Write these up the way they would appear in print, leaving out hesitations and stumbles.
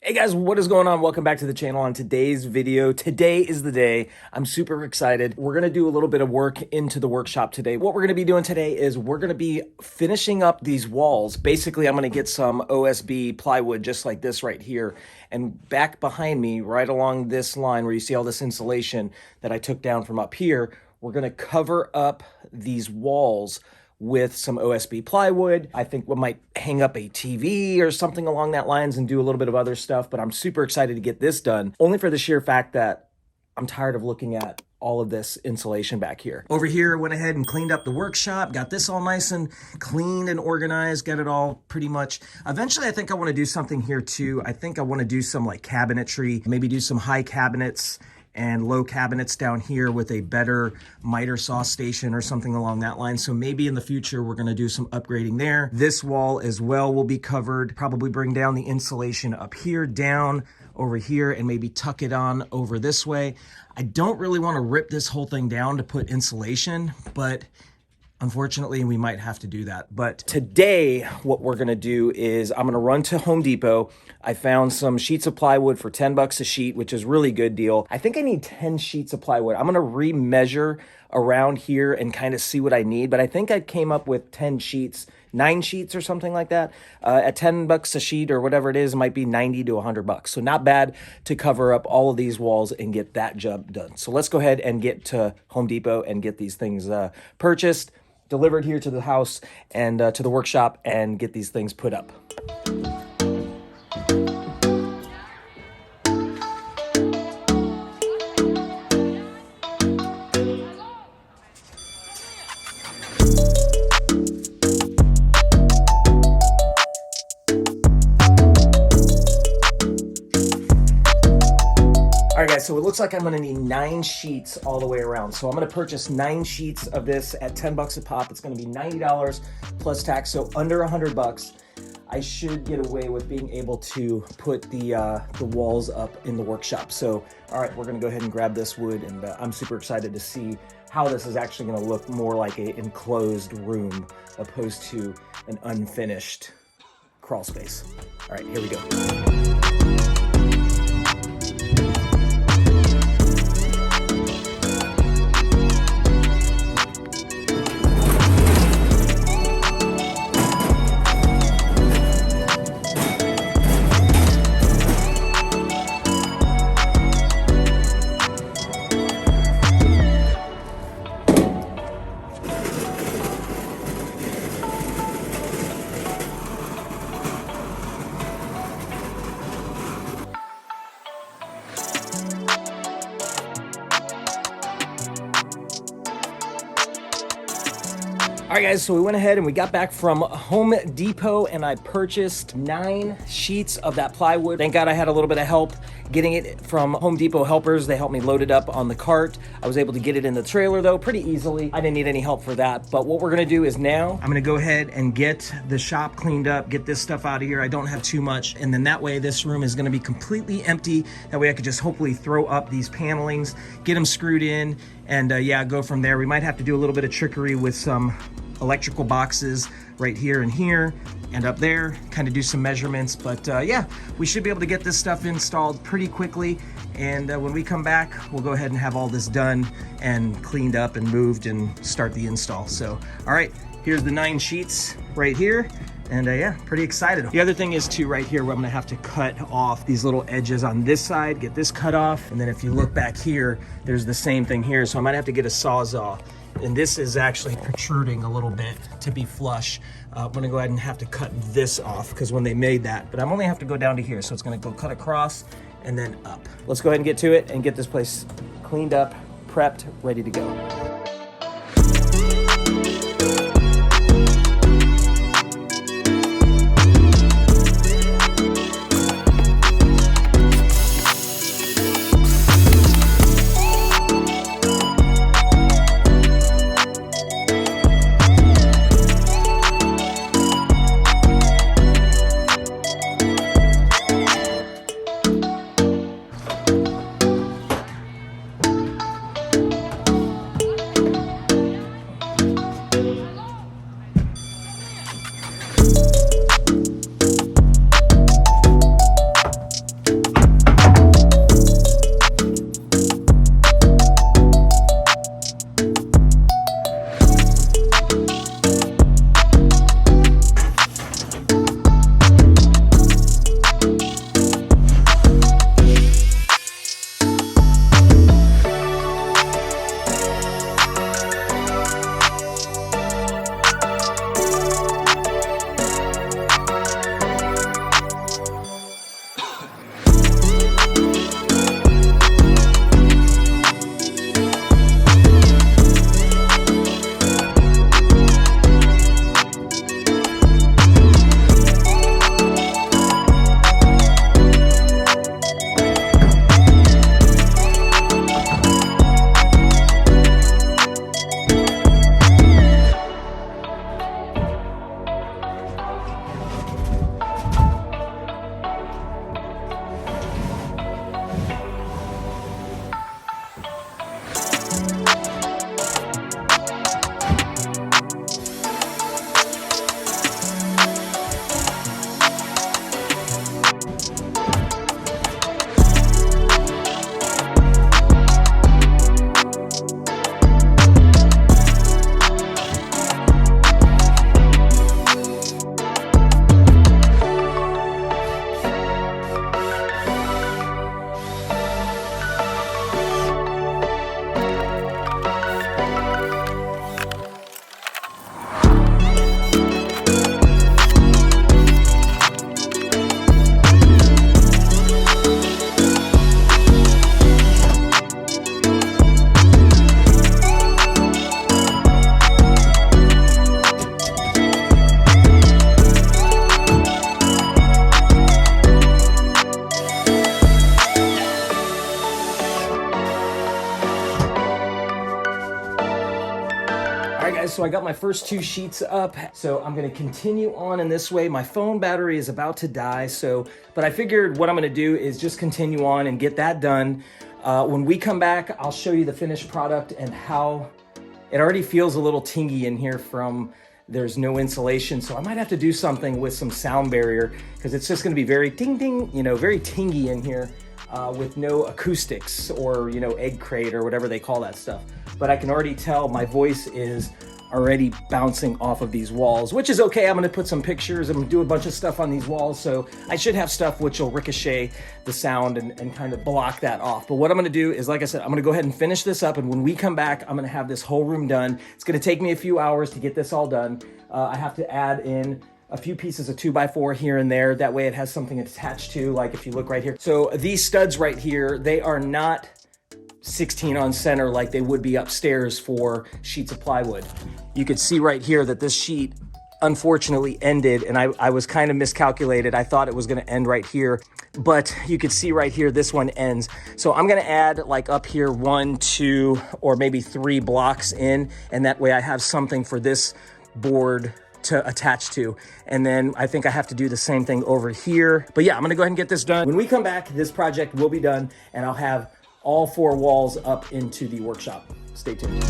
Hey guys, what is going on? Welcome back to the channel. On today's video, today is the day. I'm super excited. We're going to do a little bit of work into the workshop today. What we're going to be doing today is we're going to be finishing up these walls. Basically, I'm going to get some OSB plywood just like this right here. And back behind me, right along this line where you see all this insulation that I took down from up here, we're going to cover up these walls with some OSB plywood. I think we might hang up a TV or something along that lines and do a little bit of other stuff, but I'm super excited to get this done, only for the sheer fact that I'm tired of looking at all of this insulation back here. Over here, went ahead and cleaned up the workshop, got this all nice and cleaned and organized, got it all pretty much. Eventually, I think I want to do something here too. I think I want to do some like cabinetry, maybe do some high cabinets and low cabinets down here with a better miter saw station or something along that line. So maybe in the future, we're gonna do some upgrading there. This wall as well will be covered, probably bring down the insulation up here, down over here, and maybe tuck it on over this way. I don't really wanna rip this whole thing down to put insulation, but unfortunately, we might have to do that. But today, what we're gonna do is I'm gonna run to Home Depot. I found some sheets of plywood for 10 bucks a sheet, which is a really good deal. I think I need 10 sheets of plywood. I'm gonna remeasure around here and kind of see what I need, but I think I came up with 10 sheets, 9 sheets or something like that. At 10 bucks a sheet or whatever it is, it might be 90 to 100 bucks. So not bad to cover up all of these walls and get that job done. So let's go ahead and get to Home Depot and get these things purchased, delivered here to the house and to the workshop, and get these things put up. All right, guys, so it looks like I'm gonna need 9 sheets all the way around. So I'm gonna purchase 9 sheets of this at 10 bucks a pop. It's gonna be $90 plus tax, so under 100 bucks. I should get away with being able to put the walls up in the workshop. So, all right, we're gonna go ahead and grab this wood, and I'm super excited to see how this is actually gonna look more like an enclosed room opposed to an unfinished crawl space. All right, here we go. All right, guys, so we went ahead and we got back from Home Depot and I purchased 9 sheets of that plywood. Thank God I had a little bit of help getting it from Home Depot helpers. They helped me load it up on the cart. I was able to get it in the trailer though pretty easily. I didn't need any help for that. But what we're gonna do is now I'm gonna go ahead and get the shop cleaned up, get this stuff out of here. I don't have too much. And then that way this room is gonna be completely empty. That way I could just hopefully throw up these panelings, get them screwed in, and yeah, go from there. We might have to do a little bit of trickery with some electrical boxes right here and up there, kind of do some measurements, but yeah, we should be able to get this stuff installed pretty quickly, and when we come back, we'll go ahead and have all this done and cleaned up and moved and start the install. So, all right, here's the 9 sheets right here, and yeah, pretty excited. The other thing is too, right here, where I'm gonna have to cut off these little edges on this side, get this cut off, and then if you look back here, there's the same thing here, so I might have to get a Sawzall. And this is actually protruding a little bit to be flush. I'm gonna go ahead and have to cut this off because when they made that, but I'm only have to go down to here. So it's gonna go cut across and then up. Let's go ahead and get to it and get this place cleaned up, prepped, ready to go. so I got my first 2 sheets up. So I'm gonna continue on in this way. My phone battery is about to die, but I figured what I'm gonna do is just continue on and get that done. When we come back, I'll show you the finished product and how it already feels a little tingy in here from there's no insulation. So I might have to do something with some sound barrier because it's just gonna be very ding ding, very tingy in here with no acoustics or, egg crate or whatever they call that stuff. But I can already tell my voice is already bouncing off of these walls, which is okay. I'm gonna put some pictures, I'm gonna do a bunch of stuff on these walls, so I should have stuff which will ricochet the sound and kind of block that off. But what I'm gonna do is, like I said, I'm gonna go ahead and finish this up, and when we come back, I'm gonna have this whole room done. It's gonna take me a few hours to get this all done. I have to add in a few pieces of 2x4 here and there. That way it has something attached to, like if you look right here. So these studs right here, they are not 16 on center like they would be upstairs for sheets of plywood. You could see right here that this sheet unfortunately ended, and I was kind of miscalculated. I thought it was gonna end right here, but you could see right here, this one ends. So I'm gonna add like up here 1, 2, or maybe 3 blocks in, and that way I have something for this board to attach to. And then I think I have to do the same thing over here. But yeah, I'm gonna go ahead and get this done. When we come back, this project will be done, and I'll have all 4 walls up into the workshop. Stay tuned.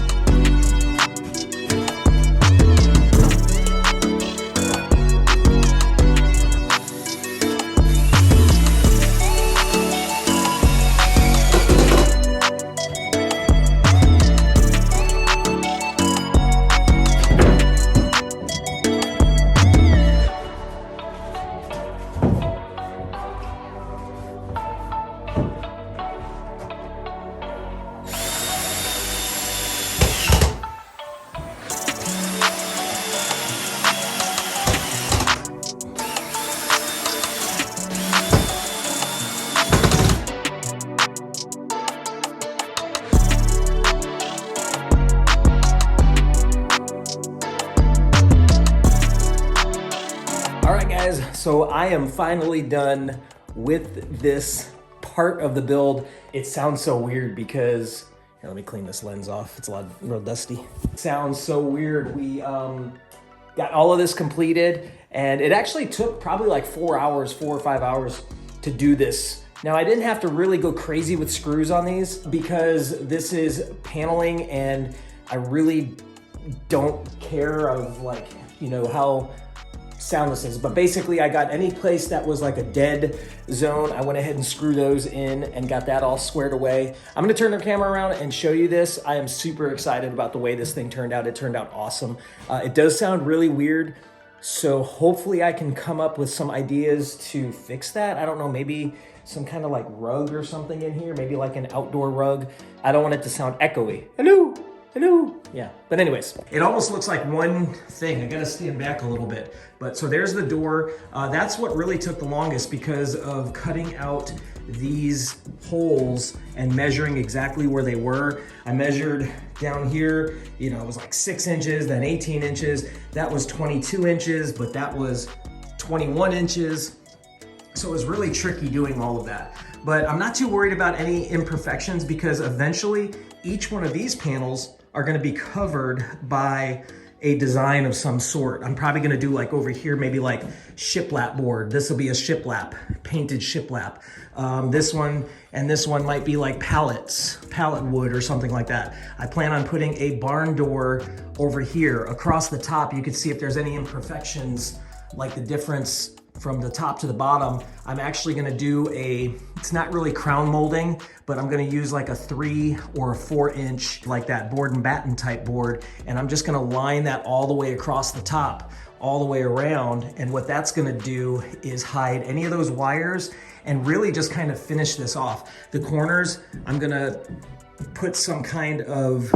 So I am finally done with this part of the build. It sounds so weird because, here, let me clean this lens off. It's a little dusty. It sounds so weird. We got all of this completed, and it actually took probably like 4 or 5 hours to do this. Now, I didn't have to really go crazy with screws on these because this is paneling, and I really don't care of how soundless is. But basically, I got any place that was like a dead zone, I went ahead and screwed those in and got that all squared away. I'm gonna turn the camera around and show you this. I am super excited about the way this thing turned out. It turned out awesome. It does sound really weird, so hopefully I can come up with some ideas to fix that. I don't know, maybe some kind of like rug or something in here, maybe like an outdoor rug. I don't want it to sound echoey. Hello. Yeah, but anyways, it almost looks like one thing. I gotta stand back a little bit. But so there's the door. That's what really took the longest because of cutting out these holes and measuring exactly where they were. I measured down here, it was like 6 inches, then 18 inches. That was 22 inches, but that was 21 inches. So it was really tricky doing all of that. But I'm not too worried about any imperfections because eventually each one of these panels are gonna be covered by a design of some sort. I'm probably gonna do like over here, maybe like shiplap board. This will be a shiplap, painted shiplap. This one and this one might be like pallet wood or something like that. I plan on putting a barn door over here. Across the top, you can see if there's any imperfections, like the difference from the top to the bottom. I'm actually gonna do it's not really crown molding, but I'm gonna use like a 3 or a 4 inch, like that board and batten type board. And I'm just gonna line that all the way across the top, all the way around. And what that's gonna do is hide any of those wires and really just kind of finish this off. The corners, I'm gonna put some kind of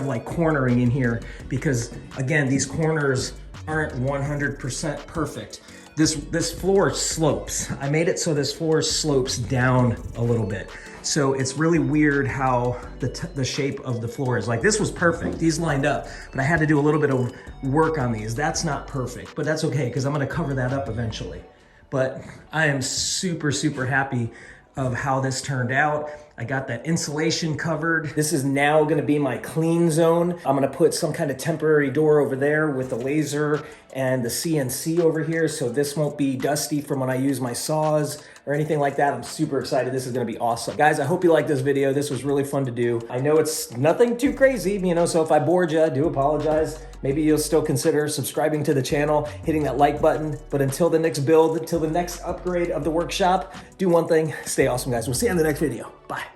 like cornering in here because again, these corners aren't 100% perfect. This floor slopes. I made it so this floor slopes down a little bit. So it's really weird how the shape of the floor is. Like this was perfect, these lined up, but I had to do a little bit of work on these. That's not perfect, but that's okay because I'm gonna cover that up eventually. But I am super, super happy of how this turned out. I got that insulation covered. This is now gonna be my clean zone. I'm gonna put some kind of temporary door over there with the laser and the CNC over here, so this won't be dusty from when I use my saws or anything like that. I'm super excited. This is gonna be awesome. Guys, I hope you liked this video. This was really fun to do. I know it's nothing too crazy, you know, so if I bored you, I do apologize. Maybe you'll still consider subscribing to the channel, hitting that like button. But until the next build, until the next upgrade of the workshop, do one thing, stay awesome, guys. We'll see you in the next video. Bye.